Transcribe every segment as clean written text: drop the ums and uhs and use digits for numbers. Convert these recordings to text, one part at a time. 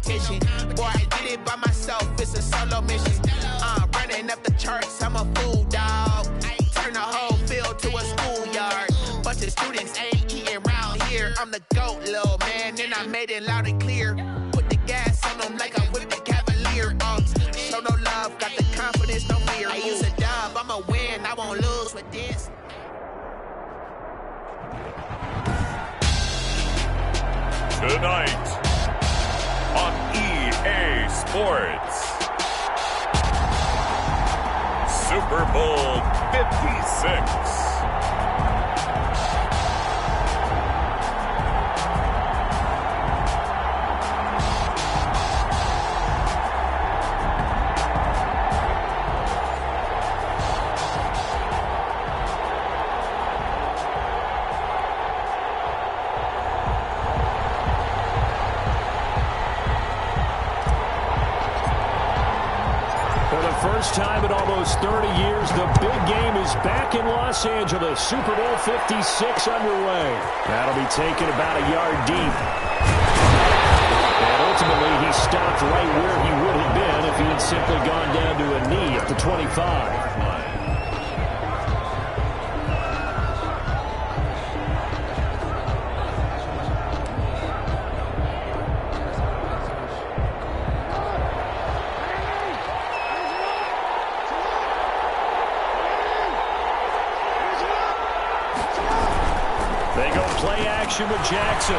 competition. Boy, I did it by myself, it's a solo mission. Running up the charts, I'm a fool, dog. Turn the whole field to a schoolyard. Bunch of students ain't eating round here. I'm the GOAT, little man, and I made it loud and clear. Put the gas on them like I whipped the Cavalier. Show no love, got the confidence, no fear. I use a dub, I'ma win, I won't lose with this. Tonight on EA Sports, Super Bowl 56. First time in almost 30 years, the big game is back in Los Angeles. Super Bowl 56 underway. That'll be taken about a yard deep. And ultimately, he stopped right where he would have been if he had simply gone down to a knee at the 25. With Jackson,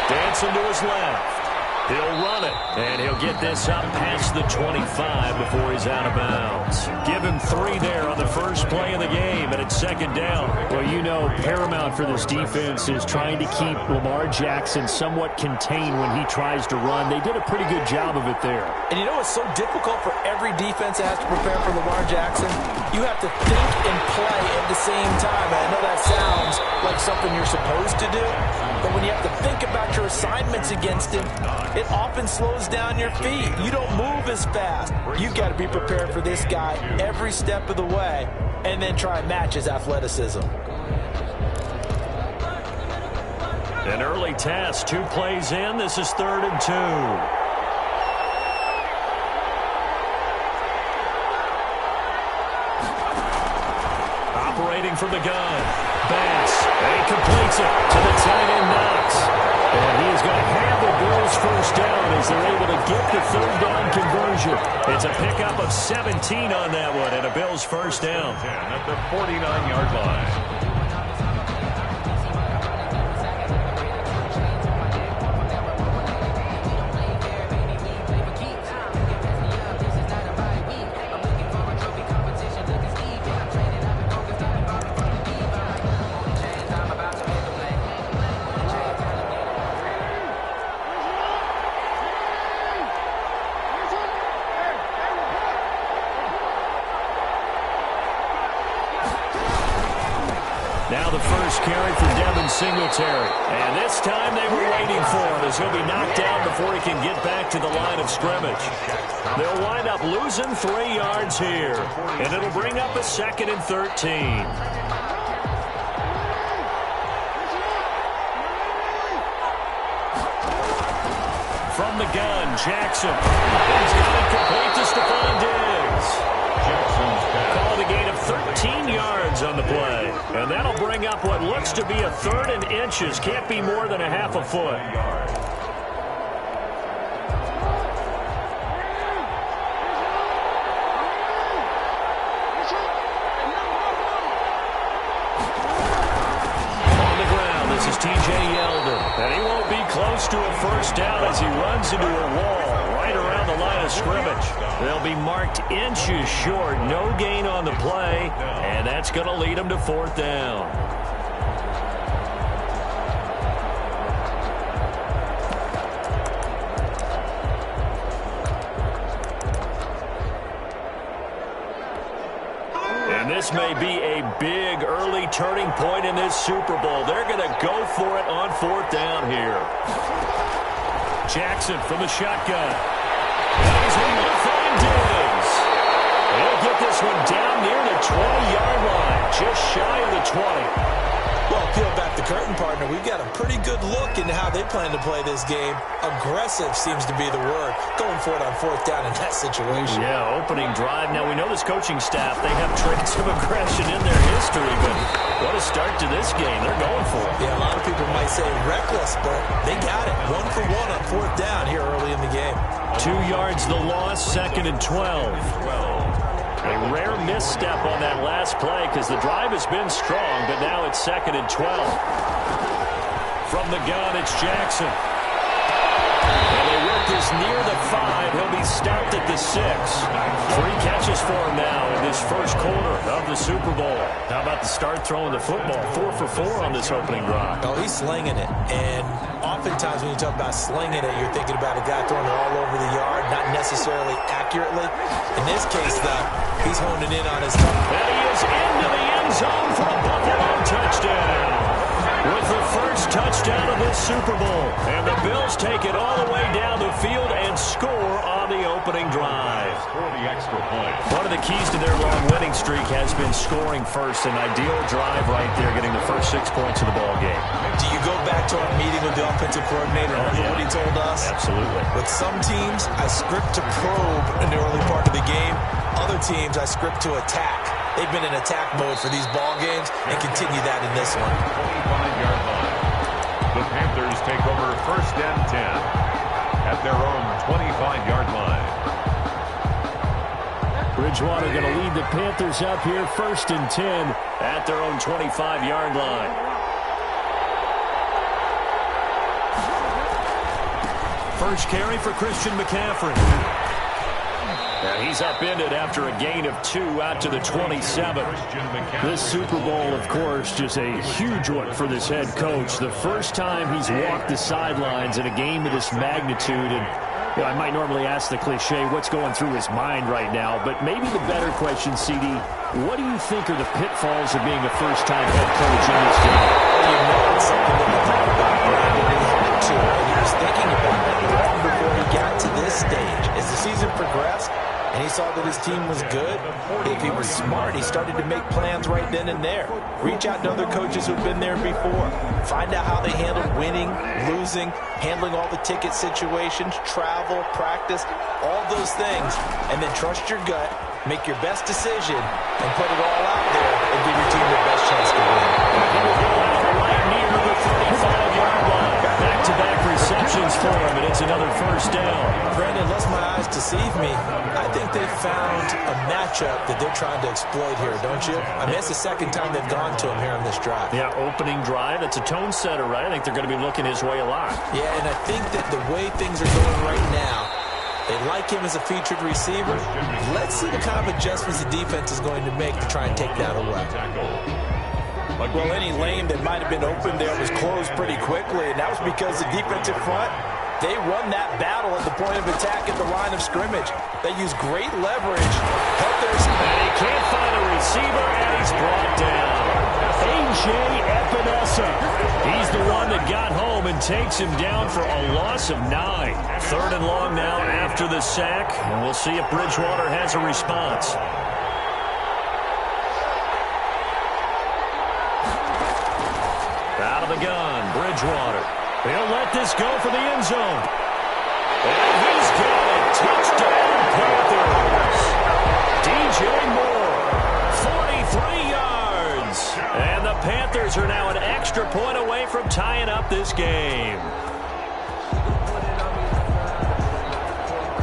dancing to his left. He'll run it, and he'll get this up past the 25 before he's out of bounds. Give him 3 there on the first play of the game, and it's second down. Well, you know, paramount for this defense is trying to keep Lamar Jackson somewhat contained when he tries to run. They did a pretty good job of it there. And you know it's so difficult for every defense that has to prepare for Lamar Jackson? You have to think and play at the same time. And I know that sounds like something you're supposed to do, but when you have to think about your assignments against him, it often slows down your feet. You don't move as fast. You've got to be prepared for this guy every step of the way and then try and match his athleticism. An early test, 2 plays in. This is 3rd and 2. Operating from the gun. Bass. And he completes it to the tight end Knox. And he is going to have the Bills first down as they're able to get the 3rd down conversion. It's a pickup of 17 on that one and a Bills first down. At the 49-yard line. Now the first carry for Devin Singletary. And this time they were waiting for him as he'll be knocked down before he can get back to the line of scrimmage. They'll wind up losing 3 yards here. And it'll bring up a 2nd and 13. From the gun, Jackson. He's got it complete to Stephon Diggs. Called a gain of 13 yards on the play. And that'll bring up what looks to be a 3rd and inches. Can't be more than a half a foot. On the ground, this is T.J. Yeldon. And he won't be close to a first down as he runs into a wall right around the line of scrimmage. They'll be marked inches short. No gain on the play. And that's going to lead them to 4th down. And this may be a big early turning point in this Super Bowl. They're going to go for it on 4th down here. Jackson from the shotgun. And he's able to find Diggs. He'll get this one down near the 20-yard line, just shy of the 20. Well, peel back the curtain, partner. We've got a pretty good look into how they plan to play this game. Aggressive seems to be the word. Going for it on fourth down in that situation. Yeah, opening drive. Now, we know this coaching staff, they have traits of aggression in their history, but what a start to this game. They're going for it. Yeah, a lot of people might say reckless, but they got it. 1 for 1 on fourth down here early in the game. 2 yards the loss, 2nd and 12. A rare misstep on that last play because the drive has been strong, but now it's 2nd and 12. From the gun, it's Jackson. And they work this near the 5. He'll be stopped at the 6. 3 catches for him now in this first quarter of the Super Bowl. How about the start throwing the football? 4 for 4 on this opening drive. Oh, he's slinging it. And oftentimes when you talk about slinging it, you're thinking about a guy throwing it all over the yard, not necessarily accurately. In this case, though, he's honing in on his target. And he is into the end zone for a Buffalo touchdown. With the first touchdown of this Super Bowl. And the Bills take it all the way down the field and score on the opening drive. For the extra point. One of the keys to their long winning streak has been scoring first. An ideal drive right there, getting the first 6 points of the ball game. Do you go back to our meeting with the offensive coordinator? Remember what he told us? Absolutely. With some teams, I script to probe in the early part of the game. Other teams, I script to attack. They've been in attack mode for these ball games and continue that in this one. 25-yard line. The Panthers take over 1st and 10 at their own 25-yard line. Bridgewater going to lead the Panthers up here 1st and 10 at their own 25-yard line. First carry for Christian McCaffrey. Now he's upended after a gain of 2 out to the 27. This Super Bowl, of course, just a huge one for this head coach. The first time he's walked the sidelines in a game of this magnitude. And you know, I might normally ask the cliche, what's going through his mind right now? But maybe the better question, CD, what do you think are the pitfalls of being a first-time head coach in this game? Well, you know it's something that he thought about when he had to, and he was thinking about that long before he got to this stage. As the season progressed, and he saw that his team was good, if he was smart, he started to make plans right then and there. Reach out to other coaches who've been there before. Find out how they handled winning, losing, handling all the ticket situations, travel, practice, all those things. And then trust your gut, make your best decision, and put it all out there and give your team the best chance to win. He will go out right near the 35-yard line. Back-to-back receptions for him, and it's another first down. Brandon, unless my eyes deceive me, I think they found a matchup that they're trying to exploit here, don't you? I mean, it's the second time they've gone to him here on this drive. Yeah, opening drive. It's a tone setter, right? I think they're going to be looking his way a lot. Yeah, and I think that the way things are going right now, they like him as a featured receiver. Let's see the kind of adjustments the defense is going to make to try and take that away. Well, any lane that might have been open there was closed pretty quickly, and that was because the defensive front, they won that battle at the point of attack at the line of scrimmage. They used great leverage. And he can't find a receiver, and he's brought down. A.J. Epinesa. He's the one that got home and takes him down for a loss of 9. 3rd and long now after the sack, and we'll see if Bridgewater has a response. Out of the gun, Bridgewater. He'll let this go for the end zone. And he's got it. Touchdown, Panthers. DJ Moore, 43 yards. And the Panthers are now an extra point away from tying up this game.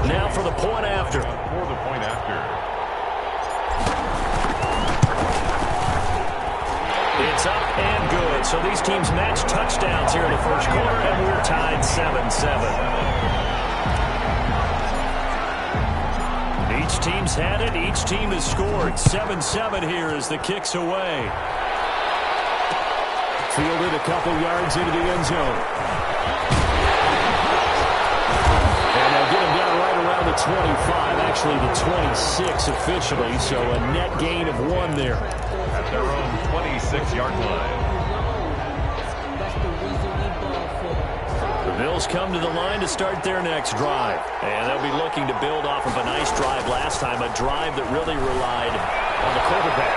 Now for the point after. For the point after. It's up and good. So these teams match touchdowns here in the first quarter, and we're tied 7-7. Each team's had it. Each team has scored. 7-7 here as the kick's away. Fielded a couple yards into the end zone. And they'll get him down right around the 25, actually the 26 officially, so a net gain of 1 there. At their own 26-yard line. The Bills come to the line to start their next drive. And they'll be looking to build off of a nice drive last time, a drive that really relied on the quarterback.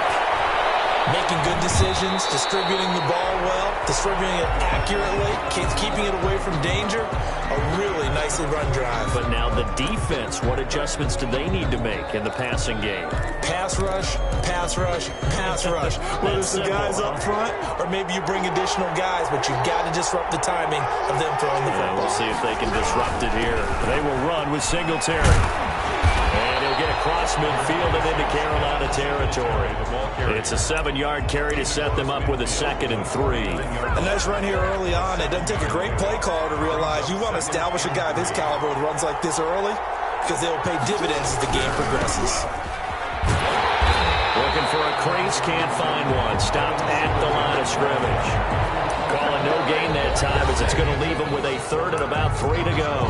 Making good decisions, distributing the ball well, distributing it accurately, keeping it away from danger. A really nicely run drive. But now the defense, what adjustments do they need to make in the passing game? Pass rush, pass rush, pass rush. Whether it's the guys up front or maybe you bring additional guys, but you've got to disrupt the timing of them throwing the football. We'll see if they can disrupt it here. They will run with Singletary. And he'll get across midfield and into Carolina territory. It's a 7-yard carry to set them up with a 2nd and 3. A nice run here early on. It doesn't take a great play caller to realize you want to establish a guy of his caliber with runs like this early because they will pay dividends as the game progresses. Looking for a crease, can't find one. Stopped at the line of scrimmage. Calling no gain that time as it's going to leave them with a 3rd and about 3 to go.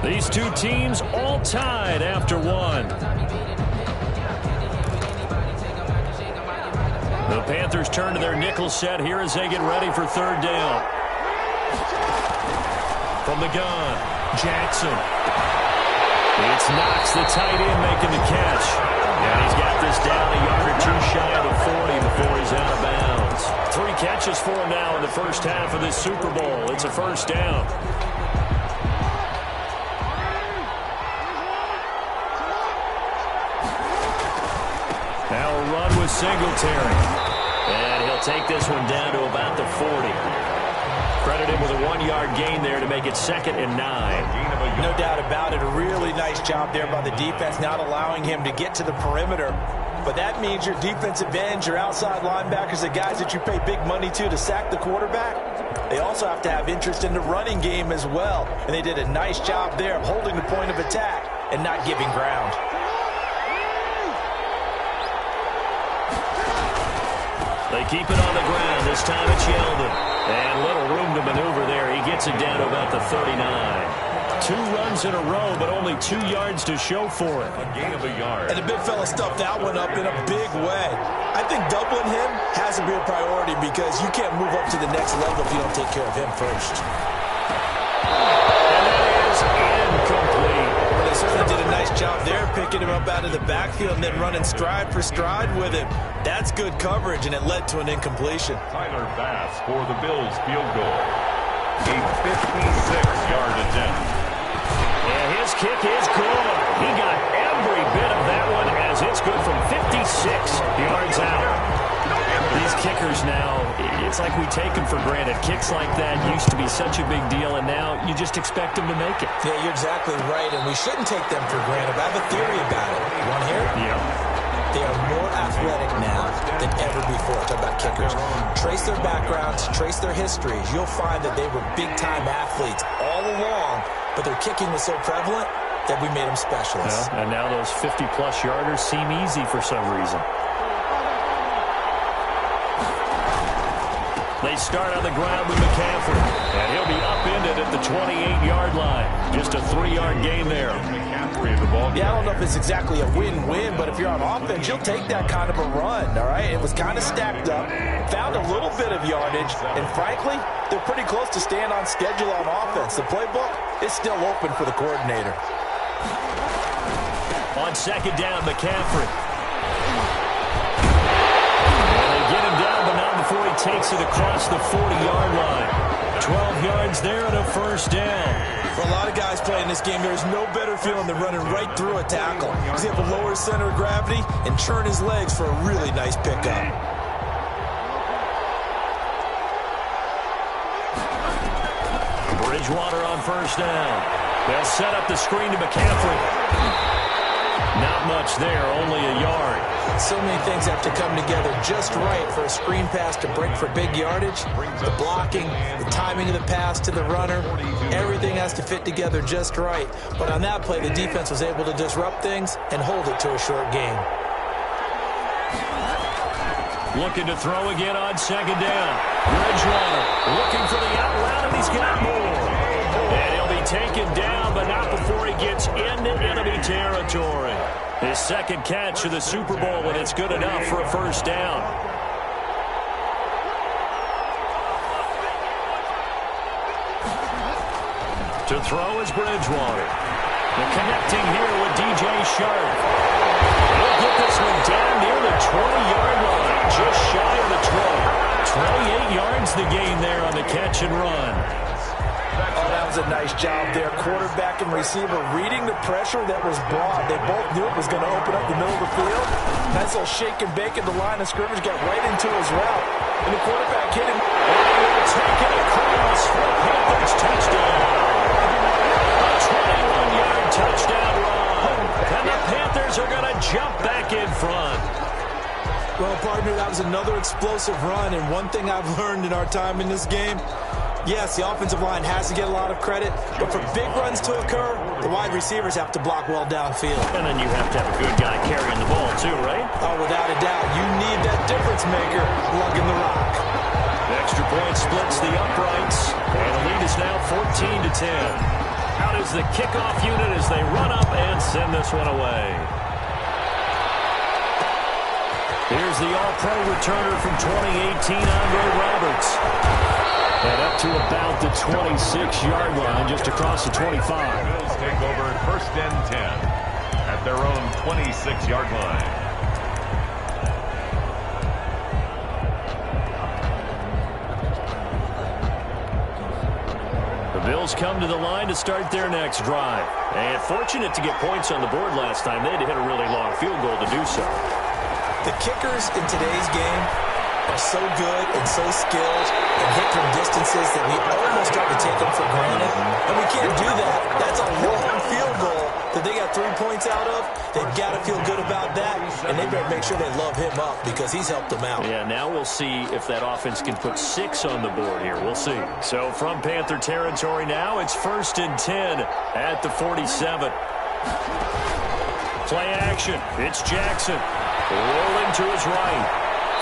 These two teams all tied after 1. The Panthers turn to their nickel set here as they get ready for 3rd down. From the gun, Jackson. It's Knox, the tight end, making the catch. And he's got this down a yard or 2 shy of the 40 before he's out of bounds. 3 catches for him now in the first half of this Super Bowl. It's a 1st down. Now a run with Singletary. And he'll take this one down to about the 40. Credit him with a 1-yard gain there to make it 2nd and 9. No doubt about it. A really nice job there by the defense, not allowing him to get to the perimeter. But that means your defensive ends, your outside linebackers, the guys that you pay big money to sack the quarterback, they also have to have interest in the running game as well. And they did a nice job there of holding the point of attack and not giving ground. They keep it on the ground. This time it's Yeldon. And little room to maneuver there. He gets it down to about the 39. 2 runs in a row, but only 2 yards to show for it. A gain of a yard. And the big fella stuffed that one up in a big way. I think doubling him has to be a priority because you can't move up to the next level if you don't take care of him first. And that is incomplete. Well, they certainly did a nice job there, picking him up out of the backfield and then running stride for stride with him. That's good coverage, and it led to an incompletion. Tyler Bass for the Bills field goal. A 56-yard attempt. And his kick is good. He got every bit of that one as it's good from 56 yards out. These kickers now, it's like we take them for granted. Kicks like that used to be such a big deal, and now you just expect them to make it. Yeah, you're exactly right, and we shouldn't take them for granted. But I have a theory about it. You want to hear it? Yeah. They are more athletic now than ever before. Talk about kickers. Trace their backgrounds, trace their histories. You'll find that they were big-time athletes all along, but their kicking was so prevalent that we made them specialists. Yeah, and now those 50-plus yarders seem easy for some reason. They start on the ground with McCaffrey, and he'll be upended at the 28-yard line. Just a 3-yard gain there. McCaffrey in the ball. Yeah, I don't know if it's exactly a win-win, but if you're on offense, you'll take that kind of a run, all right? It was kind of stacked up, found a little bit of yardage, and frankly, they're pretty close to staying on schedule on offense. The playbook is still open for the coordinator. On 2nd down, McCaffrey. Get him down, but not before he takes it across the 40-yard line. 12 yards there and a 1st down. For a lot of guys playing this game, there's no better feeling than running right through a tackle. He's able to lower his center of gravity and churn his legs for a really nice pickup. Bridgewater on 1st down. They'll set up the screen to McCaffrey. Not much there, only a yard. So many things have to come together just right for a screen pass to break for big yardage. The blocking, the timing of the pass to the runner, everything has to fit together just right. But on that play, the defense was able to disrupt things and hold it to a short game. Looking to throw again on 2nd down. Bridgewater looking for the out route, and he's got more. And he'll be taken down, but not before he gets into enemy territory. His 2nd catch of the Super Bowl, and it's good enough for a 1st down. To throw is Bridgewater. The connecting here with DJ Sharp. He'll get this one down near the 20-yard line, just shy of the 20. 28 yards the gain there on the catch and run. Oh, that was a nice job there. Quarterback and receiver reading the pressure that was brought. They both knew it was going to open up the middle of the field. Nice little shake and bake at the line of scrimmage, got right into his route. And the quarterback hit him. And he will take it across for a Panthers touchdown. A 21-yard touchdown run. And the Panthers are going to jump back in front. Well, partner, that was another explosive run. And one thing I've learned in our time in this game, yes, the offensive line has to get a lot of credit, but for big runs to occur, the wide receivers have to block well downfield. And then you have to have a good guy carrying the ball too, right? Oh, without a doubt. You need that difference maker lugging the rock. The extra point splits the uprights, and the lead is now 14-10. Out is the kickoff unit as they run up and send this one away. Here's the all-pro returner from 2018, Andre Roberts. And up to about the 26-yard line, just across the 25. Bills take over 1st and 10 at their own 26-yard line. The Bills come to the line to start their next drive. And fortunate to get points on the board last time. They had to hit a really long field goal to do so. The kickers in today's game are so good and so skilled and hit from distances that we almost start to take them for granted. And we can't do that. That's a long field goal that they got 3 points out of. They've got to feel good about that, and they better make sure they love him up because he's helped them out. Yeah, now we'll see if that offense can put 6 on the board here. We'll see. So from Panther territory now, it's 1st and 10 at the 47. Play action. It's Jackson. Rolling to his right.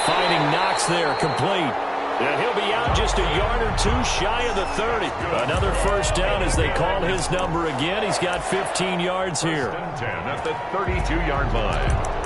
Finding Knox there, complete. And he'll be out just a yard or two shy of the 30. Another first down as they call his number again. He's got 15 yards here. 10 at the 32-yard line.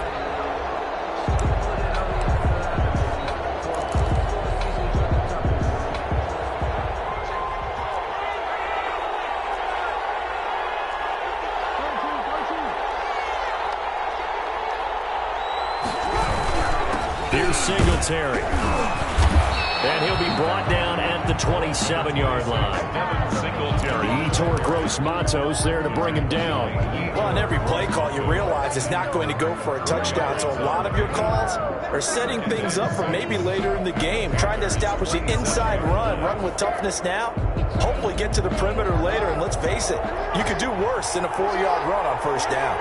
Here's Singletary. And he'll be brought down at the 27-yard line. Singletary. He tore Gross Matos there to bring him down. Well, on every play call, you realize it's not going to go for a touchdown. So a lot of your calls are setting things up for maybe later in the game, trying to establish the inside run with toughness now, hopefully get to the perimeter later. And let's face it, you could do worse than a 4-yard run on first down.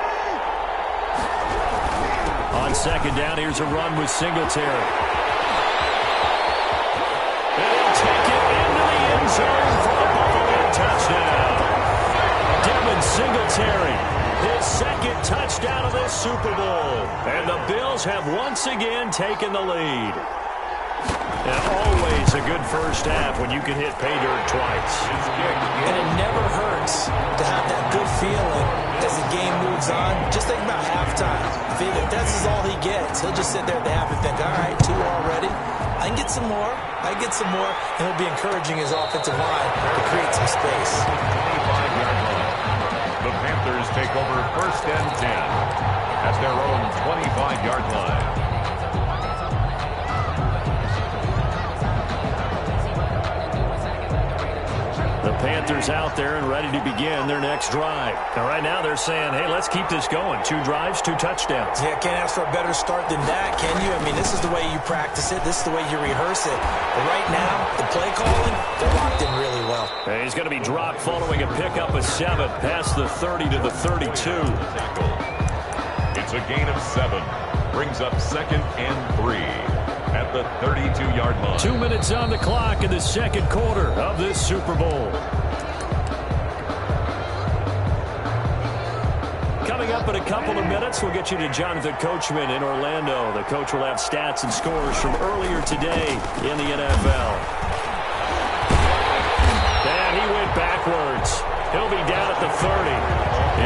On second down, here's a run with Singletary. And he'll take it into the end zone for a Buffalo touchdown. Devin Singletary, his second touchdown of this Super Bowl. And the Bills have once again taken the lead. And always a good first half when you can hit pay dirt twice. And it never hurts to have that good feeling as the game moves on. Just think about halftime. If this is all he gets, he'll just sit there at the half and think, all right, 2 already. I can get some more. I can get some more. And he'll be encouraging his offensive line to create some space. 25-yard line. The Panthers take over 1st and 10 at their own 25-yard line. The Panthers out there and ready to begin their next drive. And right now they're saying, hey, let's keep this going. 2 drives, 2 touchdowns. Yeah, can't ask for a better start than that, can you? I mean, this is the way you practice it. This is the way you rehearse it. But right now, the play calling, they're locked in really well. And he's going to be dropped following a pickup of 7 past the 30 to the 32. It's a gain of 7. Brings up 2nd and 3 at the 32-yard line. 2 minutes on the clock in the second quarter of this Super Bowl. Coming up in a couple of minutes, we'll get you to Jonathan Coachman in Orlando. The coach will have stats and scores from earlier today in the NFL. And he went backwards. He'll be down at the 30.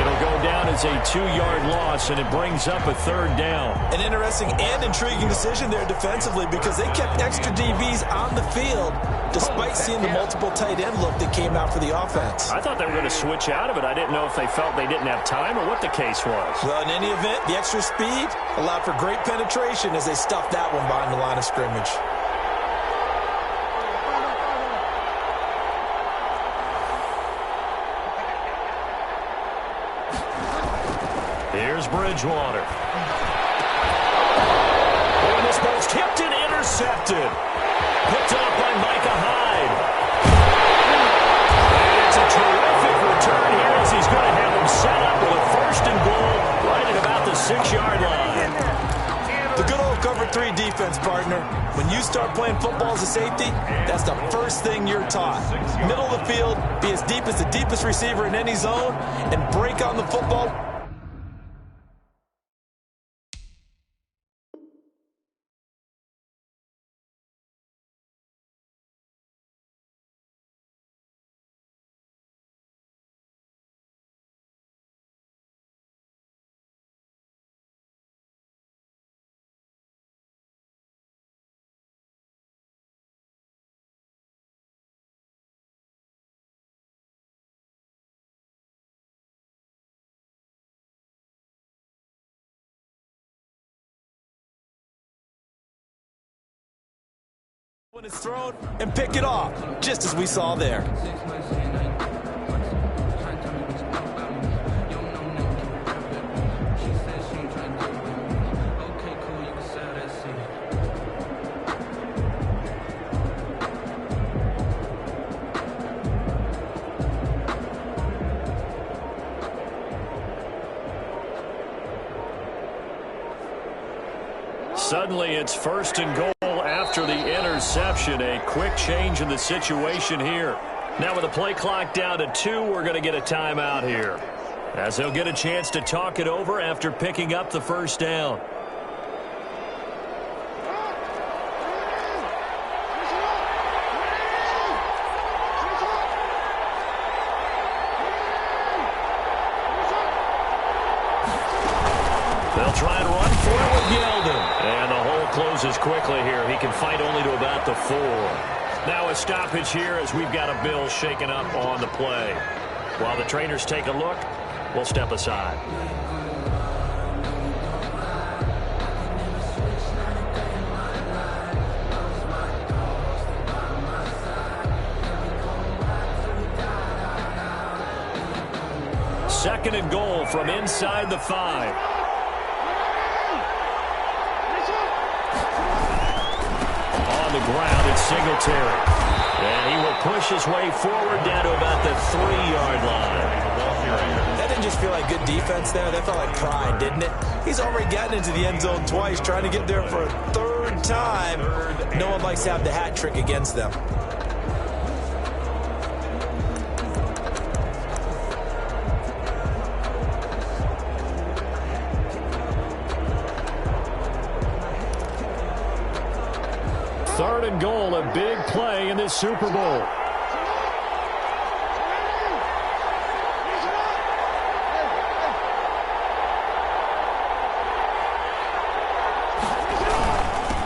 It'll go down is a 2-yard loss, and it brings up a 3rd down. An interesting and intriguing decision there defensively because they kept extra DBs on the field despite seeing the multiple tight end look that came out for the offense. I thought they were going to switch out of it. I didn't know if they felt they didn't have time or what the case was. Well, in any event, the extra speed allowed for great penetration as they stuffed that one behind the line of scrimmage. Here's Bridgewater. And this ball's tipped and intercepted. Picked up by Micah Hyde. And it's a terrific return here as he's going to have him set up with a 1st and goal right at about the 6-yard line. The good old cover 3 defense, partner. When you start playing football as a safety, that's the first thing you're taught. Middle of the field, be as deep as the deepest receiver in any zone, and break on the football. When it's thrown and pick it off, just as we saw there. Suddenly it's 1st and goal after the interception. A quick change in the situation here. Now with the play clock down to 2, we're going to get a timeout here, as they'll get a chance to talk it over after picking up the 1st down. They'll try and run for it with Yeldon. And the hole closes quickly here. He can fight only to about the 4. Now a stoppage here as we've got a bill shaken up on the play. While the trainers take a look, we'll step aside. Second and goal from inside the 5. On the ground, it's Singletary. And he will push his way forward down to about the 3-yard line. That didn't just feel like good defense there. That felt like pride, didn't it? He's already gotten into the end zone twice, trying to get there for a 3rd time. No one likes to have the hat trick against them. Third and goal, a big play in this Super Bowl.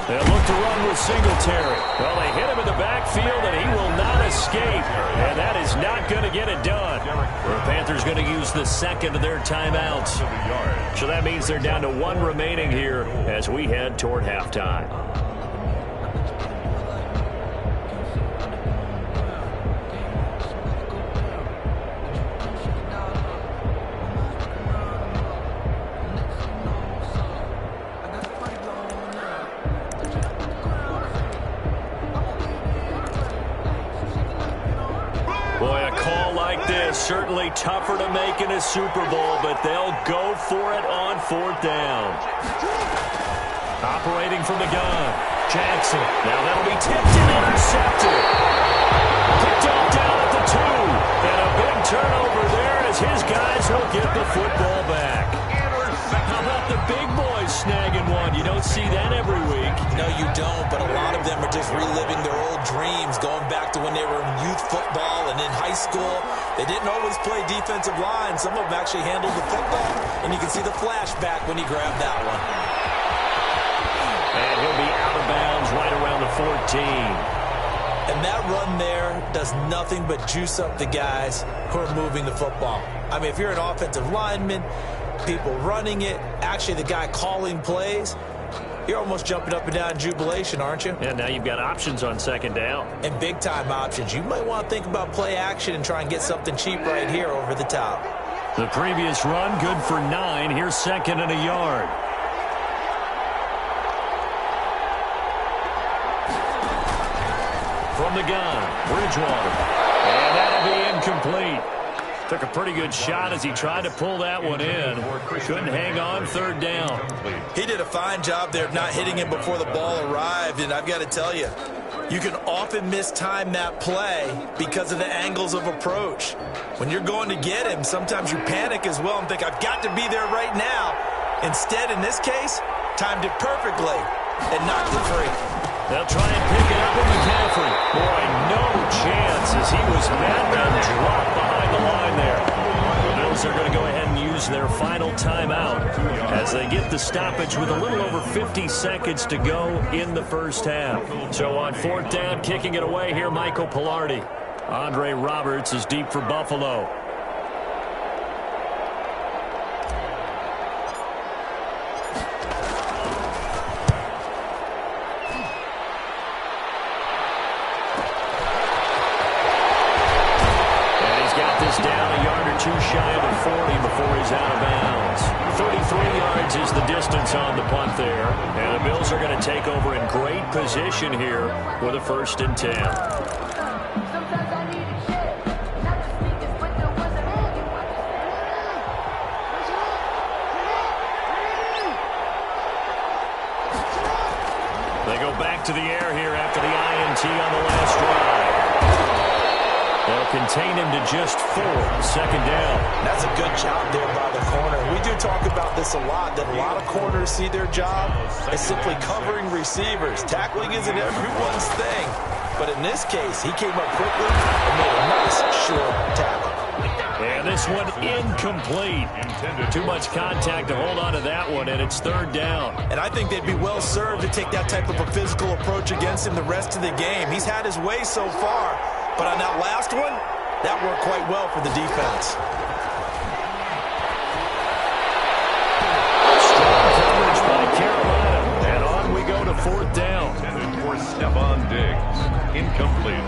They'll look to run with Singletary. Well, they hit him in the backfield, and he will not escape. And that is not going to get it done. The Panthers going to use the 2nd of their timeouts. So that means they're down to 1 remaining here as we head toward halftime. Certainly tougher to make in a Super Bowl, but they'll go for it on 4th down. Operating from the gun, Jackson. Now that'll be tipped and intercepted. Picked off down at the 2. And a big turnover there as his guys will get the football back. How about the big boys snagging one. You don't see that every week. No, you don't, but a lot of them are just reliving their old dreams, going back to when they were in youth football and in high school. They didn't always play defensive line. Some of them actually handled the football, and you can see the flashback when he grabbed that one. And he'll be out of bounds right around the 14. And that run there does nothing but juice up the guys who are moving the football. I mean, if you're an offensive lineman, people running it, actually the guy calling plays, you're almost jumping up and down in jubilation, aren't you? And now you've got options on second down. And big-time options. You might want to think about play action and try and get something cheap right here over the top. The previous run, good for 9. Here's second and a yard. From the gun, Bridgewater. And that'll be incomplete. Took a pretty good shot as he tried to pull that one in. Couldn't hang on, third down. He did a fine job there of not hitting him before the ball arrived, and I've got to tell you, you can often mistime that play because of the angles of approach. When you're going to get him, sometimes you panic as well and think, I've got to be there right now. Instead, in this case, timed it perfectly and knocked it free. They'll try and pick it up with McCaffrey. Boy, no chance as he was met and dropped behind the line there. The Bills are going to go ahead and use their final timeout as they get the stoppage with a little over 50 seconds to go in the first half. So on fourth down, kicking it away here, Michael Pilardi. Andre Roberts is deep for Buffalo. Too shy of the 40 before he's out of bounds. 33 yards is the distance on the punt there. And the Bills are going to take over in great position here with a 1st and 10. They go back to the air here after the INT on the last drive. They'll contain him to just 4, second down. That's a good job there by the corner. We do talk about this a lot, that a lot of corners see their job as simply covering receivers. Tackling isn't everyone's thing. But in this case, he came up quickly and made a nice, short tackle. And this one incomplete. Too much contact to hold on to that one, and it's 3rd down. And I think they'd be well served to take that type of a physical approach against him the rest of the game. He's had his way so far. But on that last one, that worked quite well for the defense. Strong coverage by Carolina. And on we go to 4th down. Intended for Stephon Diggs. Incomplete.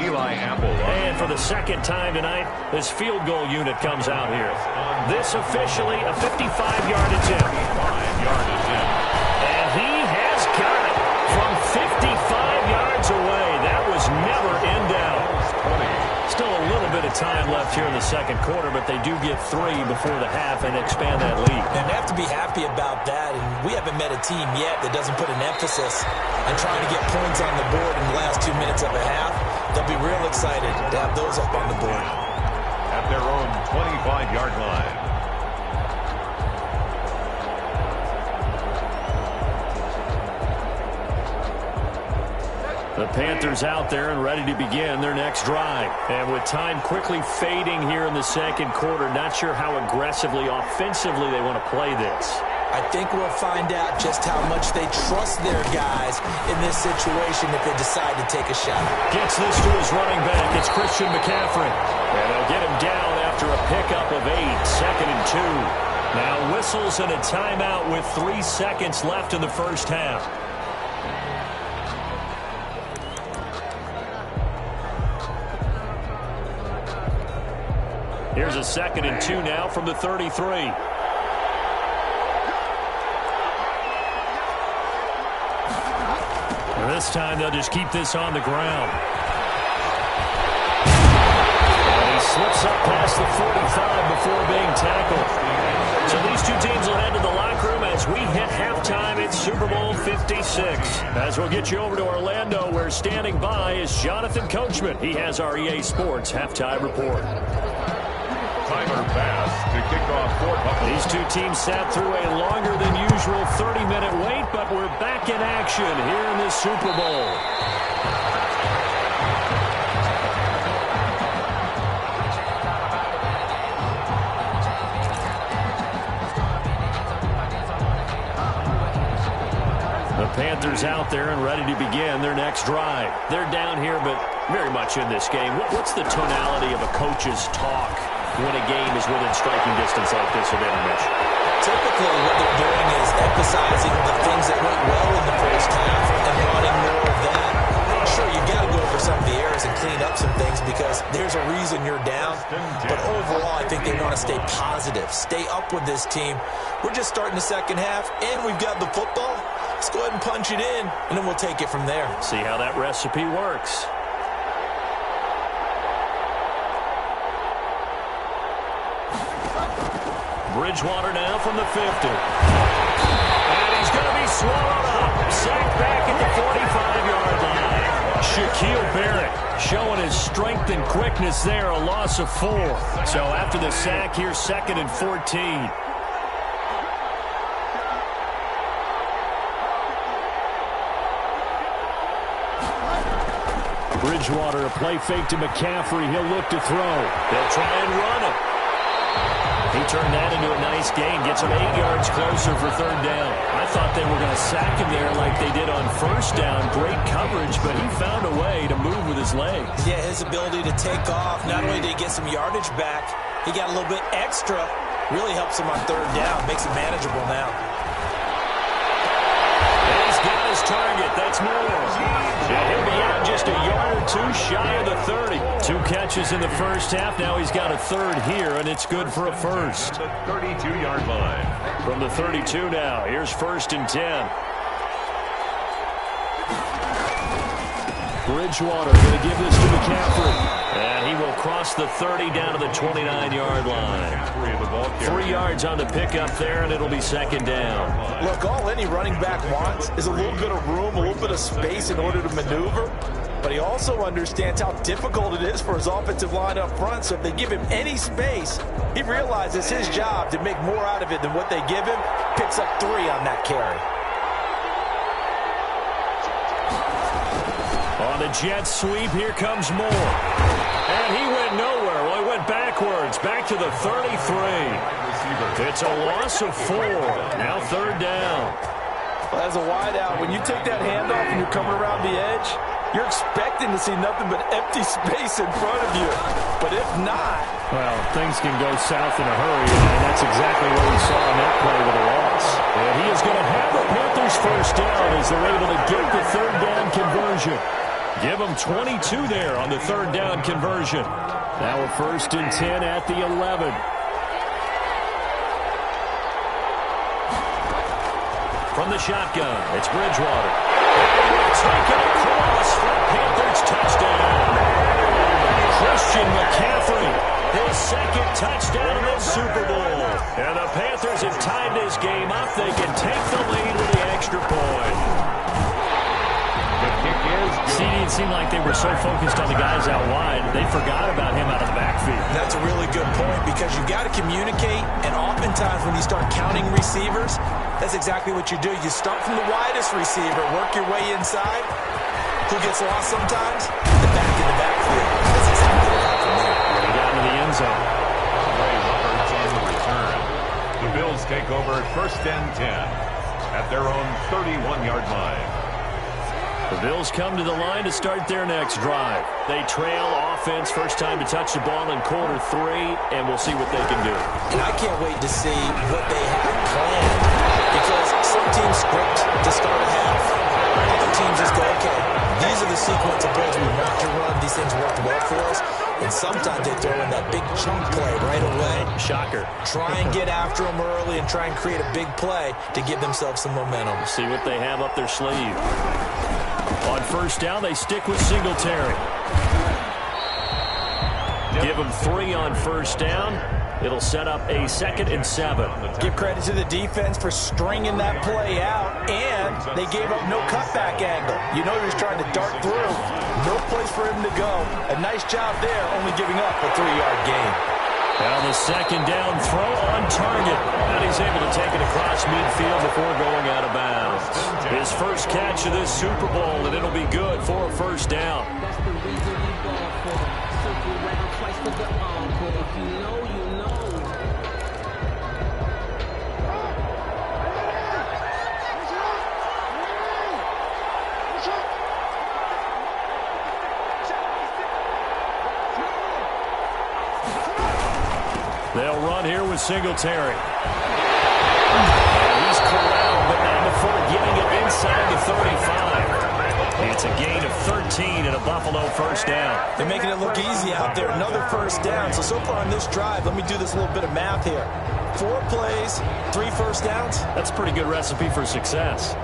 Eli Apple. And for the second time tonight, this field goal unit comes out here. This officially a 55-yard attempt. 55-yard attempt. And he has got it from 55 yards away. That was never in doubt. Still a little bit of time left here in the second quarter, but they do get 3 before the half and expand that lead. And they have to be happy about that, and we haven't met a team yet that doesn't put an emphasis on trying to get points on the board in the last 2 minutes of a half. They'll be real excited to have those up on the board. At their own 25-yard line. The Panthers out there and ready to begin their next drive. And with time quickly fading here in the second quarter, not sure how aggressively, offensively they want to play this. I think we'll find out just how much they trust their guys in this situation if they decide to take a shot. Gets this to his running back. It's Christian McCaffrey. And they'll get him down after a pickup of 8, 2nd and 2. Now whistles and a timeout with 3 seconds left in the first half. Here's a 2nd and 2 now from the 33. And this time they'll just keep this on the ground. And he slips up past the 45 before being tackled. So these two teams will head to the locker room as we hit halftime at Super Bowl 56. As we'll get you over to Orlando, where standing by is Jonathan Coachman. He has our EA Sports halftime report. Tyler Bass to kick off for Buffalo. These two teams sat through a longer than usual 30-minute wait, but we're back in action here in this Super Bowl. The Panthers out there and ready to begin their next drive. They're down here, but very much in this game. What's the tonality of a coach's talk when a game is within striking distance like this at intermission? Typically, what they're doing is emphasizing the things that went well in the first half and wanting more of that. Sure, you got to go over some of the errors and clean up some things because there's a reason you're down. But overall, I think they want to stay positive, stay up with this team. We're just starting the second half, and we've got the football. Let's go ahead and punch it in, and then we'll take it from there. See how that recipe works. Bridgewater now from the 50. And he's going to be swallowed up. Sacked back at the 45-yard line. Shaquille Barrett showing his strength and quickness there, a loss of 4. So after the sack, here's 2nd and 14. Bridgewater, a play fake to McCaffrey. He'll look to throw. They'll try and run it. He turned that into a nice gain. Gets him 8 yards closer for 3rd down. I thought they were going to sack him there like they did on 1st down. Great coverage, but he found a way to move with his legs. Yeah, his ability to take off. Not only did he get some yardage back, he got a little bit extra. Really helps him on 3rd down. Makes it manageable now. And he's got his target. That's more. And he'll be out just a yard or 2 shy of the 30. 2 catches in the first half. Now he's got a 3rd here, and it's good for a 1st. The 32-yard line. From the 32 now, here's 1st and 10. Bridgewater going to give this to McCaffrey. And he will cross the 30 down to the 29-yard line. 3 yards on the pickup there, and it'll be 2nd down. Look, all any running back wants is a little bit of room, a little bit of space in order to maneuver. But he also understands how difficult it is for his offensive line up front. So if they give him any space, he realizes his job to make more out of it than what they give him. Picks up 3 on that carry. On the jet sweep, here comes Moore. And he went nowhere. Well, he went backwards, back to the 33. It's a loss of 4. Now 3rd down. Well, as a wideout, when you take that handoff and you're coming around the edge, you're expecting to see nothing but empty space in front of you. But if not... Well, things can go south in a hurry, and that's exactly what we saw in that play with a loss. And he is going to have the Panthers 1st down as they're able to get the 3rd down conversion. Give them 22 there on the 3rd down conversion. Now a 1st and 10 at the 11. From the shotgun, it's Bridgewater. Taken across for a Panthers touchdown. Christian McCaffrey, his 2nd touchdown in the Super Bowl. And the Panthers have tied this game up. They can take the lead with the extra point. It seemed like they were so focused on the guys out wide, they forgot about him out of the backfield. That's a really good point because you've got to communicate, and oftentimes when you start counting receivers, that's exactly what you do. You start from the widest receiver, work your way inside. Who gets lost sometimes? The back in the backfield. That's exactly what happened there. He got into the end zone. Ray Roberts on the return. The Bills take over 1st and 10 at their own 31-yard line. The Bills come to the line to start their next drive. They trail offense, first time to touch the ball in quarter 3, and we'll see what they can do. And I can't wait to see what they have planned because some teams script to start a half. Other teams just go, okay, these are the sequence of plays we want to run. These things work well for us. And sometimes they throw in that big chunk play right away. Shocker. Try and get after them early and try and create a big play to give themselves some momentum. See what they have up their sleeve. On 1st down, they stick with Singletary. Give them 3 on 1st down. It'll set up a 2nd and 7. Give credit to the defense for stringing that play out, and they gave up no cutback angle. You know he was trying to dart through. No place for him to go. A nice job there, only giving up a 3-yard gain. Now the second down throw on target. And he's able to take it across midfield before going out of bounds. His first catch of this Super Bowl, and it'll be good for a first down. That's the reason we ball for. Circle round twice for the encore. If you know, you know. They'll run here with Singletary. And he's corralled, but not before getting it inside the 35. It's a gain of 13 and a Buffalo first down. They're making it look easy out there. Another first down. So far on this drive, let me do this little bit of math here. 4 plays, 3 first downs. That's a pretty good recipe for success.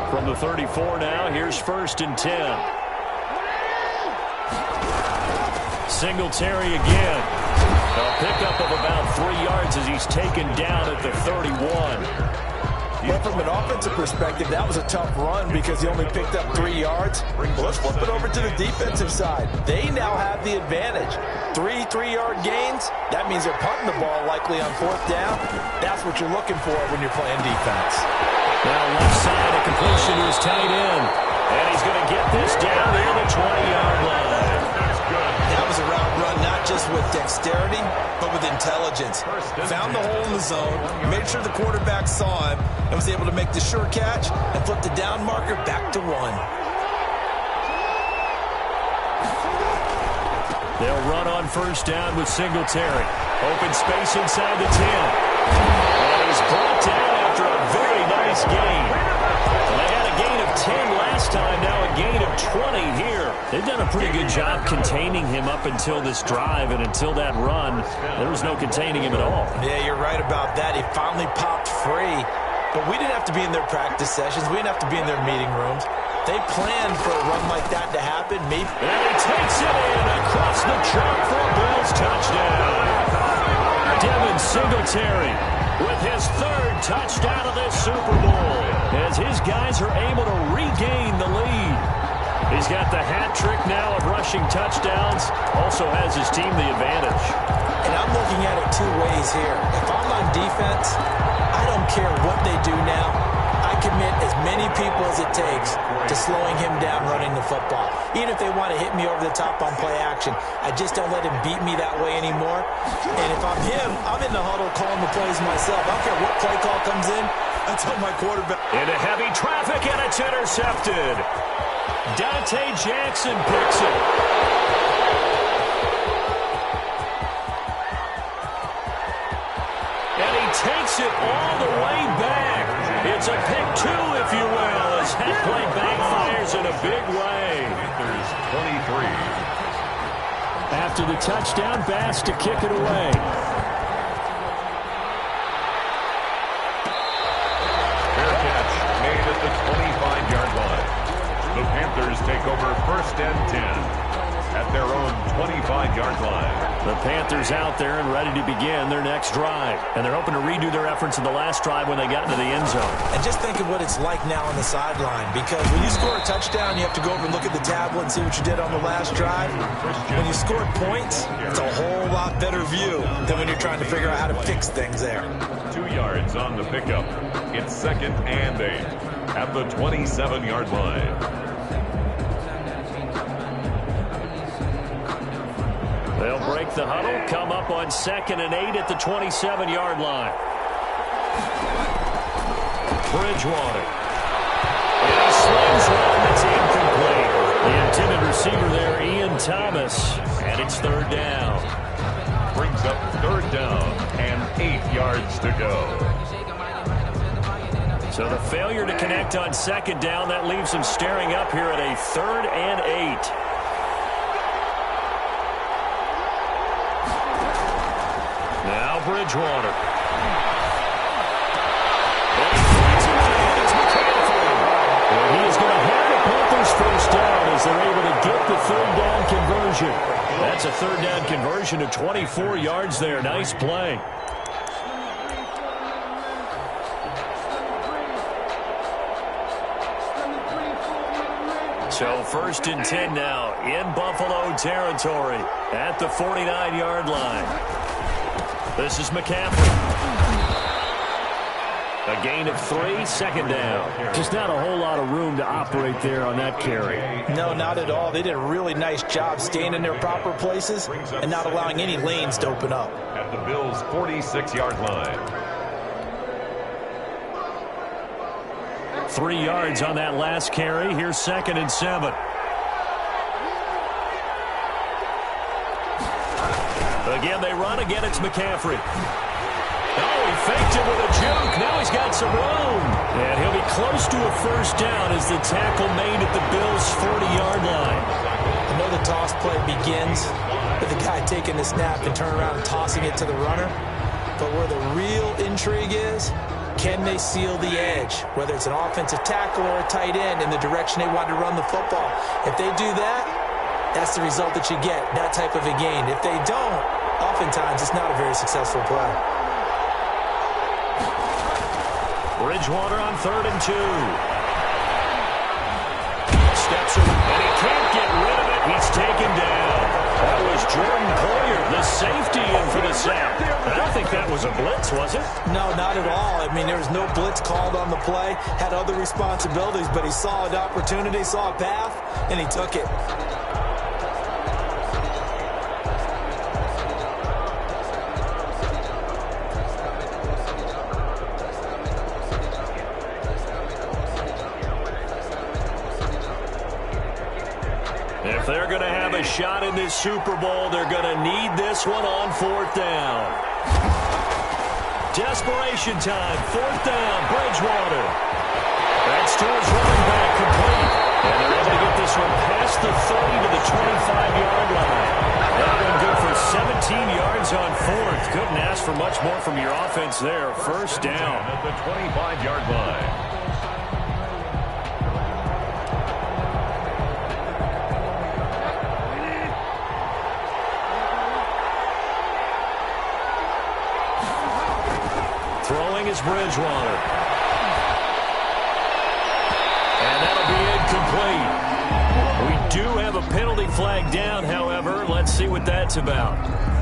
From the 34 now, here's 1st and 10. Singletary again. A pickup of about 3 yards as he's taken down at the 31. Well, from an offensive perspective, that was a tough run because he only picked up 3 yards. Well, let's flip it over to the defensive side. They now have the advantage. 3 3-yard gains. That means they're punting the ball likely on 4th down. That's what you're looking for when you're playing defense. Now left side, a completion to his tight end. And he's going to get this down near the 20-yard line. That was a route run, not just with dexterity, but with intelligence. Found the hole in the zone, made sure the quarterback saw him, and was able to make the sure catch and flip the down marker back to 1. They'll run on 1st down with Singletary. Open space inside the 10. And he's brought down after a very nice gain. They had a gain of 10 last time, now a gain of 20 here. They've done a pretty good job containing him up until this drive, and until that run, there was no containing him at all. Yeah, you're right about that. He finally popped free. But we didn't have to be in their practice sessions. We didn't have to be in their meeting rooms. They planned for a run like that to happen. And he takes it in across the chalk for a Bills touchdown. Devin Singletary with his 3rd touchdown of this Super Bowl as his guys are able to regain the lead. He's got the hat trick now of rushing touchdowns. Also has his team the advantage. And I'm looking at it 2 ways here. If I'm on defense, I don't care what they do now. I commit as many people as it takes to slowing him down running the football. Even if they want to hit me over the top on play action, I just don't let him beat me that way anymore. And if I'm him, I'm in the huddle calling the plays myself. I don't care what play call comes in. I tell my quarterback. Into heavy traffic, and it's intercepted. Dante Jackson picks it. And he takes it all the way back. It's a pick 2, if you will, as that play backfires in a big way. Panthers 23. After the touchdown, Bass to kick it away. Fair catch made at the 25-yard line. The Panthers take over 1st and 10 at their own 25-yard line. The Panthers out there and ready to begin their next drive. And they're hoping to redo their efforts in the last drive when they got into the end zone. And just think of what it's like now on the sideline. Because when you score a touchdown, you have to go over and look at the tablet and see what you did on the last drive. When you score points, it's a whole lot better view than when you're trying to figure out how to fix things there. 2 yards on the pickup. It's 2nd and 8 at the 27-yard line. They'll break the huddle, come up on 2nd and 8 at the 27-yard line. Bridgewater. And he slings one that's incomplete. The intended receiver there, Ian Thomas. And it's 3rd down. Brings up 3rd down and 8 yards to go. So the failure to connect on 2nd down, that leaves him staring up here at a 3rd and 8. Now Bridgewater. And he is going to have the Panthers first down as they're able to get the 3rd down conversion. That's a 3rd down conversion of 24 yards there. Nice play. So 1st and 10 now in Buffalo territory at the 49-yard line. This is McCaffrey. A gain of 3, 2nd down. Just not a whole lot of room to operate there on that carry. No, not at all. They did a really nice job staying in their proper places and not allowing any lanes to open up. At the Bills' 46-yard line. 3 yards on that last carry. Here's 2nd and 7. Again, they run. Again, it's McCaffrey. Oh, he faked it with a juke. Now he's got some room. And he'll be close to a 1st down as the tackle made at the Bills' 40-yard line. I know the toss play begins with the guy taking the snap and turning around and tossing it to the runner. But where the real intrigue is, can they seal the edge, whether it's an offensive tackle or a tight end, in the direction they want to run the football? If they do that, that's the result that you get, that type of a gain. If they don't, oftentimes it's not a very successful play. Bridgewater on 3rd and 2. Steps in, and he can't get rid of it. He's taken down. That was Jordan Poyer, the safety, in for the sack. I don't think that was a blitz, was it? No, not at all. I mean, there was no blitz called on the play. Had other responsibilities, but he saw an opportunity, saw a path, and he took it. If they're going to have a shot in this Super Bowl, they're going to need this one on 4th down. Desperation time, 4th down, Bridgewater. That's to his running back, complete. And they're able to get this one past the 30 to the 25-yard line. They've been good for 17 yards on 4th. Couldn't ask for much more from your offense there. 1st down. At the 25-yard line. Throwing is Bridgewater. And that'll be incomplete. We do have a penalty flag down, however. Let's see what that's about.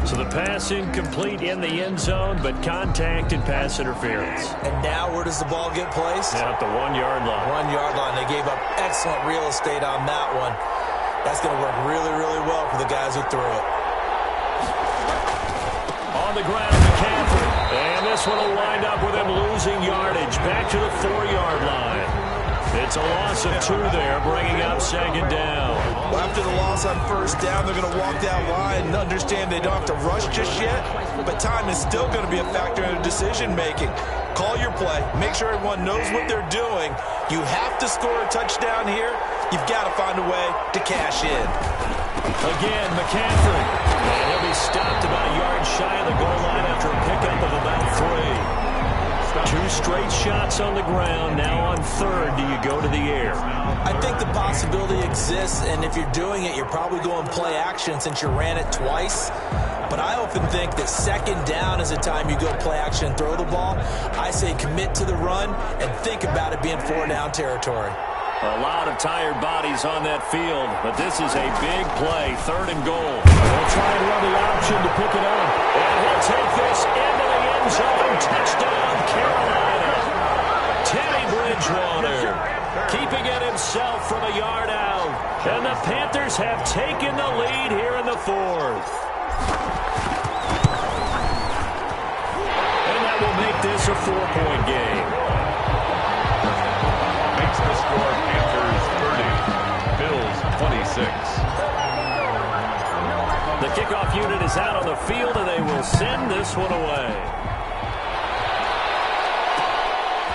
So the pass incomplete in the end zone, but contact and pass interference. And now where does the ball get placed? At the 1-yard line. 1-yard line. They gave up excellent real estate on that one. That's going to work really, really well for the guys who threw it. On the ground, McCaffrey. And this one will wind up with him losing yardage. Back to the 4-yard line. It's a loss of 2 there, bringing up 2nd down. Well, after the loss on 1st down, they're going to walk that line and understand they don't have to rush just yet, but time is still going to be a factor in their decision-making. Call your play. Make sure everyone knows what they're doing. You have to score a touchdown here. You've got to find a way to cash in. Again, McCaffrey. And he'll be stopped about a yard shy of the goal line after a pickup of about 3. 2 straight shots on the ground. Now on 3rd, do you go to the air? I think the possibility exists, and if you're doing it, you're probably going play action since you ran it twice. But I often think that 2nd down is a time you go play action and throw the ball. I say commit to the run and think about it being 4-down territory. A lot of tired bodies on that field, but this is a big play, 3rd and goal. They'll try and run the option to pick it up. And he'll take this into the end zone. Touchdown, Carolina. Teddy Bridgewater keeping it himself from a yard out. And the Panthers have taken the lead here in the 4th. And that will make this a 4-point game. Makes the score Panthers 30, Bills 26. The kickoff unit is out on the field, and they will send this one away.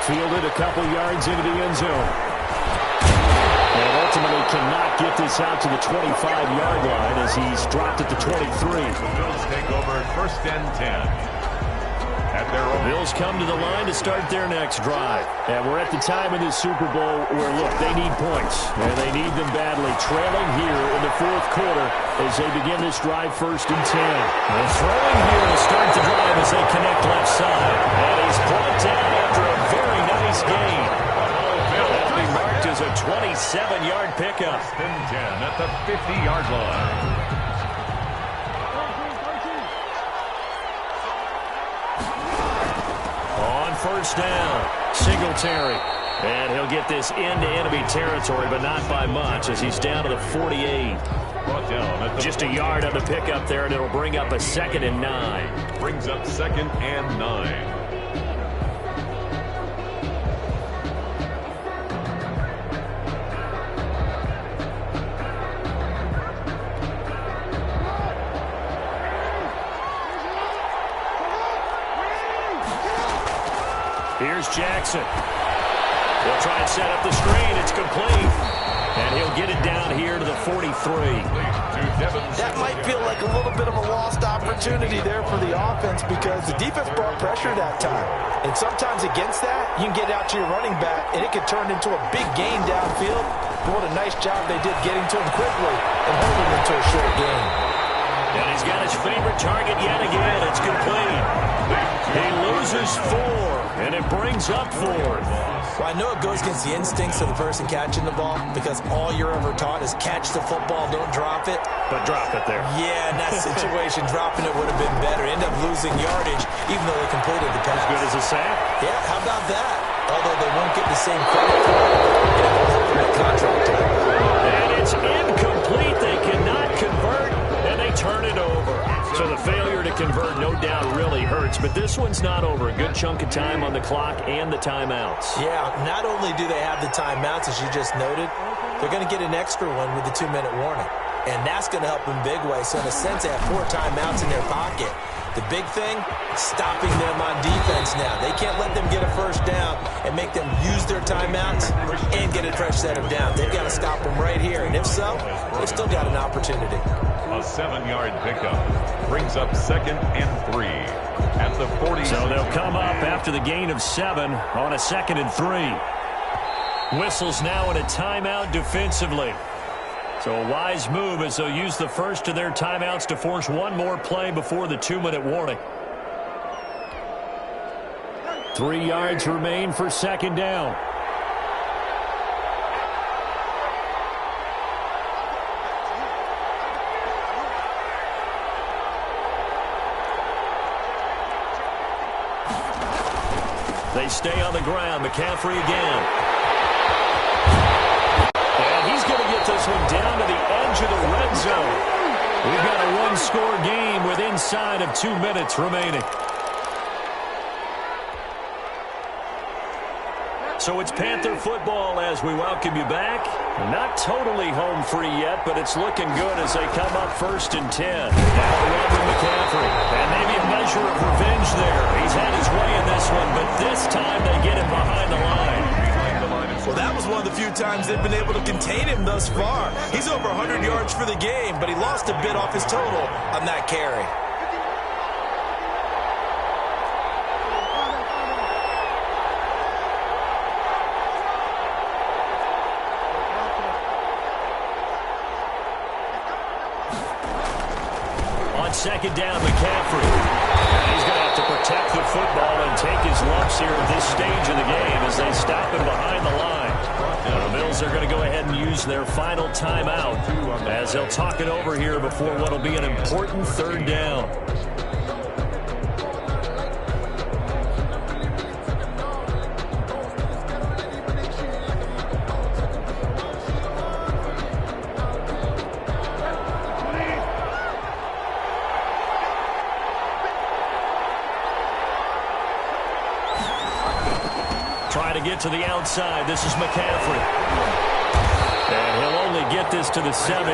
Fielded a couple yards into the end zone. And ultimately cannot get this out to the 25-yard line as he's dropped at the 23. The Bills take over 1st and 10. Bills come to the line to start their next drive. And we're at the time in this Super Bowl where, look, they need points. And they need them badly. Trailing here in the 4th quarter as they begin this drive 1st and 10. They're throwing here to start the drive as they connect left side. And he's brought down after a very nice gain. That'll be marked as is a 27-yard pickup. First and 10 at the 50-yard line. On first down, Singletary. And he'll get this into enemy territory, but not by much as he's down to the 48. Brought down at the Just a yard on the pickup there, and it'll bring up a 2nd and 9. brings up 2nd and 9. Here's Jackson. He'll try and set up the screen. It's complete. And he'll get it down here to the 43. That might feel like a little bit of a lost opportunity there for the offense because the defense brought pressure that time. And sometimes against that, you can get out to your running back, and it could turn into a big gain downfield. But what a nice job they did getting to him quickly and holding him to a short gain. And he's got his favorite target yet again. It's complete. He loses 4, and it brings up 4th. Well, I know it goes against the instincts of the person catching the ball because all you're ever taught is catch the football, don't drop it. But drop it there. Yeah, in that situation, dropping it would have been better. End up losing yardage, even though they completed the pass. As good as a sack? Yeah, how about that? Although they won't get the same credit for it, it will help them at contract time. And it's incomplete. They cannot convert, and they turn it over. So the failure to convert, no doubt, really hurts. But this one's not over. A good chunk of time on the clock and the timeouts. Yeah, not only do they have the timeouts, as you just noted, they're going to get an extra one with the 2-minute warning. And that's going to help in big way. So in a sense, they have 4 timeouts in their pocket. The big thing, stopping them on defense now. They can't let them get a first down and make them use their timeouts and get a fresh set of downs. They've got to stop them right here. And if so, they've still got an opportunity. A 7-yard pickup brings up 2nd and 3 at the 40. So they'll come up after the gain of 7 on a 2nd and 3. Whistles now in a timeout defensively. So a wise move as they'll use the first of their timeouts to force one more play before the 2-minute warning. 3 yards remain for 2nd down. They stay on the ground. McCaffrey again. And he's going to get this one down to the edge of the red zone. We've got a one-score game with inside of 2 minutes remaining. So it's Panther football as we welcome you back. Not totally home free yet, but it's looking good as they come up 1st and 10. Now Robert McCaffrey. And maybe a measure of revenge there. He's had his way in this one, but this time they get him behind the line. Well, that was one of the few times they've been able to contain him thus far. He's over 100 yards for the game, but he lost a bit off his total on that carry. On 2nd down, McCaffrey. He's going to have to protect the football and take his lumps here at this stage of the game as they stop him behind the line. The Bills are going to go ahead and use their final timeout as they'll talk it over here before what will be an important 3rd down. Try to get to the outside. This is McCaffrey. And he'll only get this to the 17,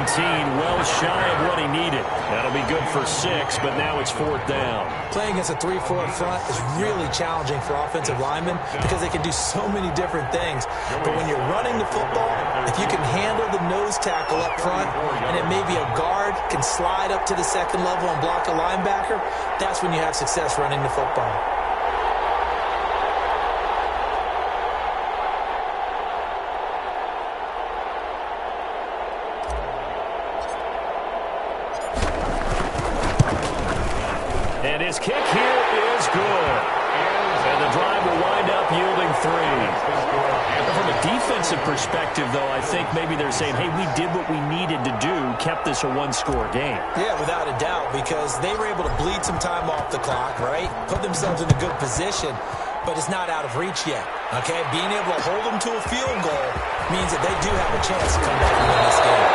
well shy of what he needed. That'll be good for 6, but now it's 4th down. Playing against a 3-4 front is really challenging for offensive linemen because they can do so many different things. But when you're running the football, if you can handle the nose tackle up front and then maybe a guard can slide up to the 2nd level and block a linebacker, that's when you have success running the football. And his kick here is good. And the drive will wind up yielding 3. From a defensive perspective, though, I think maybe they're saying, hey, we did what we needed to do, kept this a one-score game. Yeah, without a doubt, because they were able to bleed some time off the clock, right? Put themselves in a good position, but it's not out of reach yet, okay? Being able to hold them to a field goal means that they do have a chance to come back and win this game.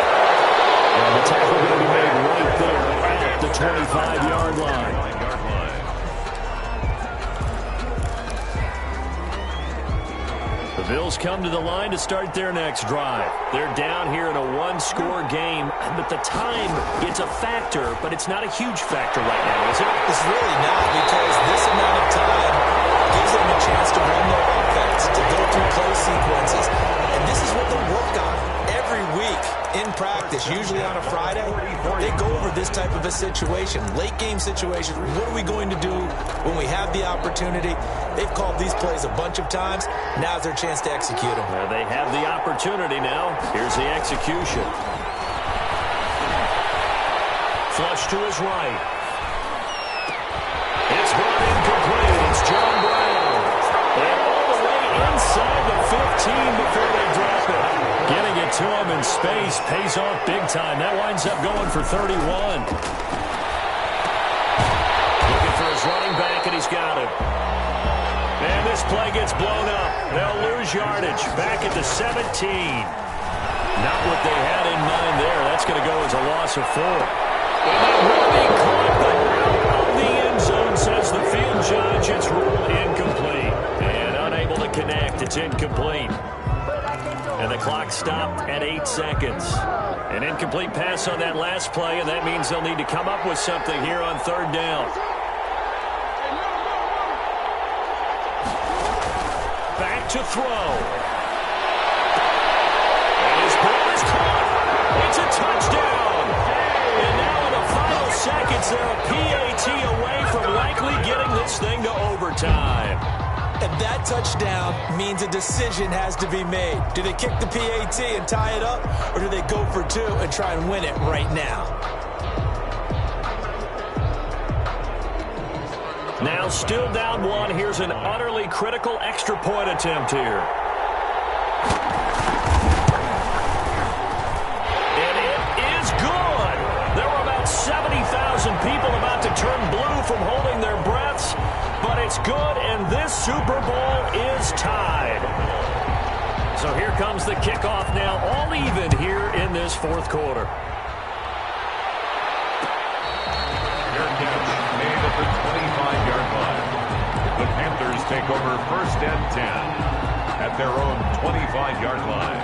And the tackle going to be made right there at the 25-yard line. The Bills come to the line to start their next drive. They're down here in a one-score game, but the time, it's a factor, but it's not a huge factor right now, is it? It's really not, because this amount of time gives them a chance to run their offense, to go through play sequences. And this is what they work on every week in practice, usually on a Friday. They go over this type of a situation, late-game situation. What are we going to do when we have the opportunity? They've called these plays a bunch of times. Now's their chance to execute them. They have the opportunity now. Here's the execution. Flush to his right. It's brought incomplete. It's John Brown. And all the way inside the 15 before they drop it. Getting it to him in space pays off big time. That winds up going for 31. Looking for his running back, and he's got him. And this play gets blown up. They'll lose yardage. Back at the 17. Not what they had in mind there. That's going to go as a loss of 4. And that will be caught, but out of the end zone, says the field judge. It's ruled incomplete. And unable to connect. It's incomplete. And the clock stopped at 8 seconds. An incomplete pass on that last play, and that means they'll need to come up with something here on 3rd down. Back to throw. And his ball is caught. It's a touchdown. And now in the final seconds, they're a PAT away from likely getting this thing to overtime. And that touchdown means a decision has to be made. Do they kick the PAT and tie it up, or do they go for 2 and try and win it right now? Now still down 1. Here's an utterly critical extra point attempt here. And it is good. There were about 70,000 people about to turn blue from holding their breaths. But it's good, and this Super Bowl is tied. So here comes the kickoff now, all even here in this 4th quarter. Fair catch made at the 25-yard line. The Panthers take over 1st and 10 at their own 25-yard line.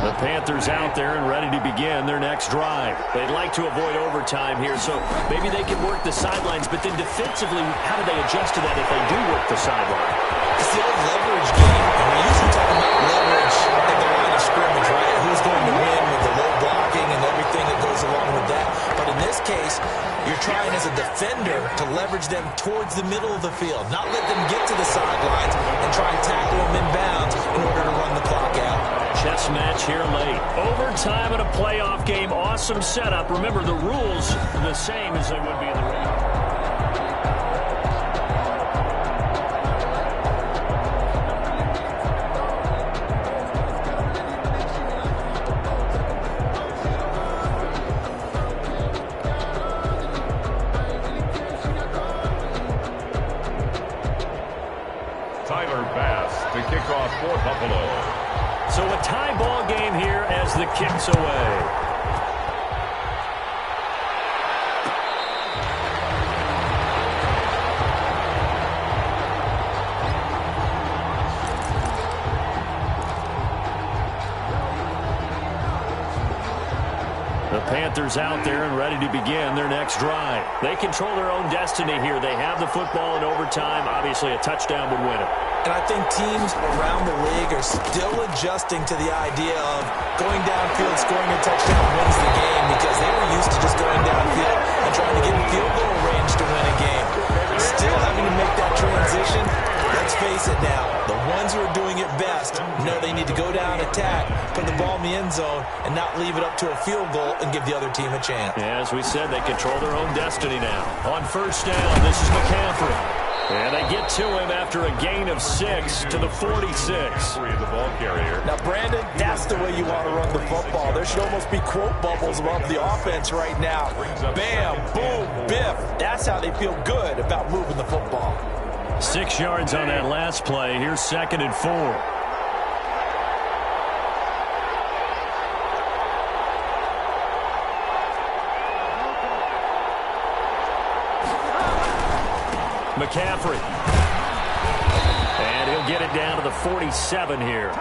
The Panthers out there and ready to begin their next drive. They'd like to avoid overtime here, so maybe they can work the sidelines, but then defensively, how do they adjust to that if they do work the sideline? It's the old leverage game, and we usually talk about leverage at the line of scrimmage, right? Who's going to win with the low blocking and everything that goes along with that. But in this case, you're trying as a defender to leverage them towards the middle of the field, not let them get to the sidelines and try and tackle them inbounds in order to run the clock out. Chess match here late. Overtime in a playoff game. Awesome setup. Remember, the rules are the same as they would be in the regular. Tyler Bass to kick off for Buffalo. So a tie ball game here as the kick's away. The Panthers out there and ready to begin their next drive. They control their own destiny here. They have the football in overtime. Obviously, a touchdown would win it. And I think teams around the league are still adjusting to the idea of going downfield, scoring a touchdown wins the game, because they were used to just going downfield and trying to get in field goal range to win a game. Still having to make that transition. Let's face it now, the ones who are doing it best know they need to go down, attack, put the ball in the end zone, and not leave it up to a field goal and give the other team a chance. Yeah, as we said, they control their own destiny now. On 1st down, this is McCaffrey. And they get to him after a gain of 6 to the 46. The ball carrier. Now, Brandon, that's the way you want to run the football. There should almost be quote bubbles above the offense right now. Bam, boom, biff. That's how they feel good about moving the football. 6 yards on that last play. Here's 2nd and 4. McCaffrey. And he'll get it down to the 47 here.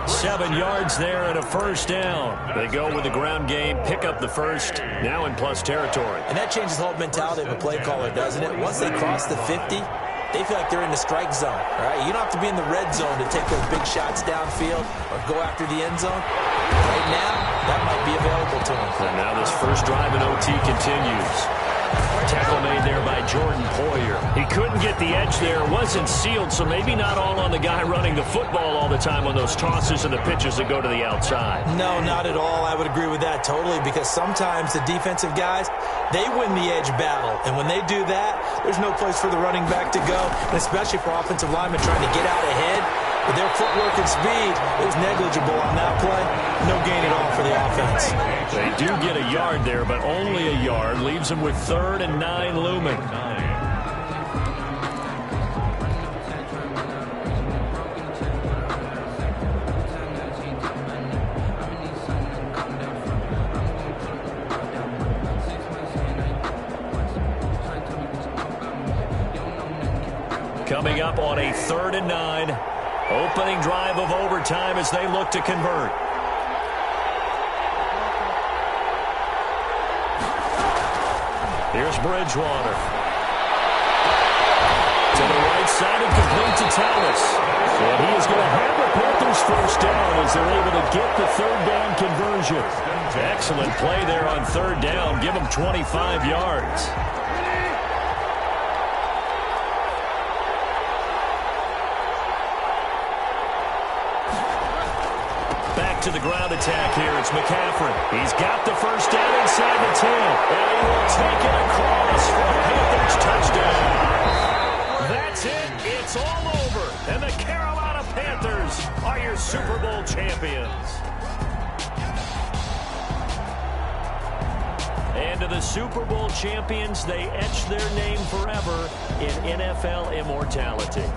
7 yards there and a first down. They go with the ground game, pick up the first, now in plus territory. And that changes the whole mentality of a play caller, doesn't it? Once they cross the 50, they feel like they're in the strike zone. All right? You don't have to be in the red zone to take those big shots downfield or go after the end zone. Right now, that might be available to them. And now this first drive in OT continues. Tackle made there by Jordan Poyer. He couldn't get the edge there. It wasn't sealed, so maybe not all on the guy running the football all the time on those tosses and the pitches that go to the outside. No, not at all. I would agree with that totally, because sometimes the defensive guys, they win the edge battle. And when they do that, there's no place for the running back to go, and especially for offensive linemen trying to get out ahead. With their footwork and speed, it was negligible on that play. No gain at all for the offense. They do get a yard there, but only a yard. Leaves them with 3rd and 9 looming. Coming up on a 3rd and 9. Opening drive of overtime as they look to convert. Here's Bridgewater. To the right side and complete to Thomas. And he is going to have the Panthers first down as they're able to get the 3rd down conversion. Excellent play there on 3rd down. Give them 25 yards. To the ground attack here. It's McCaffrey. He's got the first down inside the 10. And he will take it across for a Panthers touchdown. That's it. It's all over. And the Carolina Panthers are your Super Bowl champions. And to the Super Bowl champions, they etch their name forever in NFL immortality.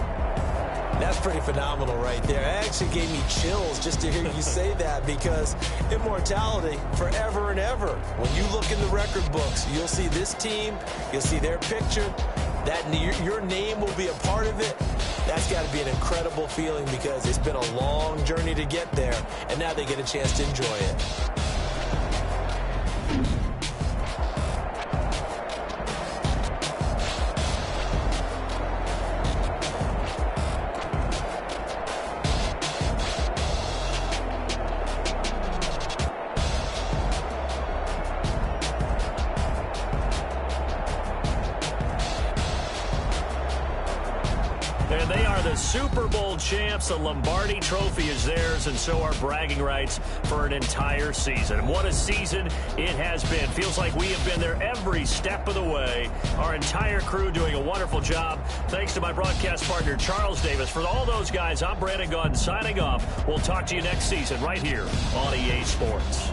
That's pretty phenomenal right there. It actually gave me chills just to hear you say that, because immortality forever and ever. When you look in the record books, you'll see this team, you'll see their picture, that your name will be a part of it. That's got to be an incredible feeling, because it's been a long journey to get there, and now they get a chance to enjoy it. And they are the Super Bowl champs. The Lombardi Trophy is theirs, and so are bragging rights for an entire season. What a season it has been. Feels like we have been there every step of the way. Our entire crew doing a wonderful job. Thanks to my broadcast partner, Charles Davis. For all those guys, I'm Brandon Gaudin signing off. We'll talk to you next season right here on EA Sports.